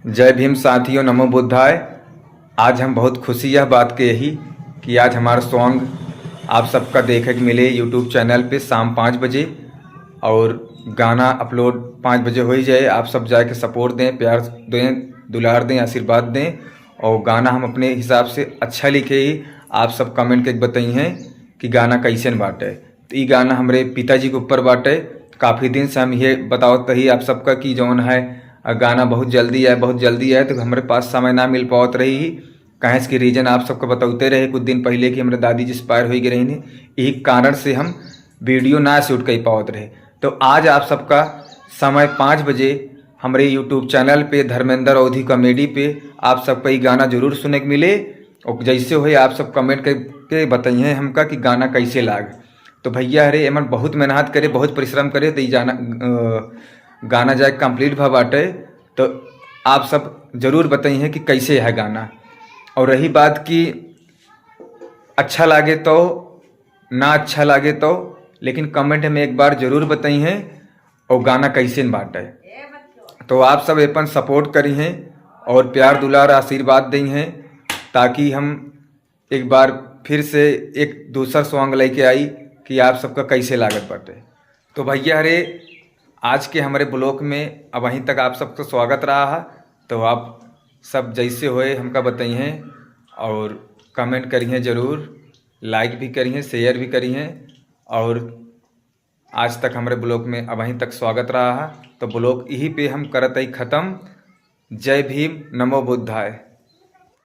जय भीम साथियों, नमो बुद्धाय। आज हम बहुत खुशी यह बात के यही कि आज हमारा सॉन्ग आप सबका देखे के मिले यूट्यूब चैनल पे शाम 5 बजे, और गाना अपलोड 5 बजे हो ही जाए। आप सब जाके सपोर्ट दें, प्यार दें, दुलार दें, आशीर्वाद दें। और गाना हम अपने हिसाब से अच्छा लिखे ही आप सब कमेंट के बताई हैं कि गाना कैसे बाटे। तो ये गाना हमारे पिताजी के ऊपर बाटे। काफ़ी दिन से हम ये बतावत ही आप सबका कि जौन है गाना बहुत जल्दी आए तो हमारे पास समय ना मिल पावत रही ही। कहें इसकी रीज़न आप सबको बताते रहे कुछ दिन पहले कि हमारे दादी जी एक्सपायर हो गए रही, यही कारण से हम वीडियो ना शूट कर पावत रहे। तो आज आप सबका समय 5 बजे हमारे यूट्यूब चैनल पे धर्मेंद्र अवधी कॉमेडी पे आप सबका ये गाना जरूर सुने के मिले। और जैसे हो आप सब कमेंट करके बताइए हमका कि गाना कैसे लाग। तो भैया अरे एमन बहुत मेहनत करे, बहुत परिश्रम करे तो ये गाना जाए कंप्लीट भा बाटे। तो आप सब जरूर बताइए कि कैसे है गाना। और रही बात कि अच्छा लागे तो ना अच्छा लागे तो, लेकिन कमेंट में एक बार जरूर बताइए और गाना कैसे बाटे। तो आप सब अपन सपोर्ट करी हैं और प्यार दुलार आशीर्वाद दी हैं, ताकि हम एक बार फिर से एक दूसरा सॉन्ग लेके आई कि आप सबका कैसे लागत बाटे। तो भैया अरे आज के हमारे ब्लॉग में अब वहीं तक आप सबका स्वागत रहा है। तो आप सब जैसे होए हमका बताइए और कमेंट करिए ज़रूर, लाइक भी करिए, शेयर भी करिए। और आज तक हमारे ब्लॉग में अब वहीं तक स्वागत रहा है। तो ब्लॉग यहीं पे हम करत ही ख़त्म। जय भीम, नमो बुद्धाय।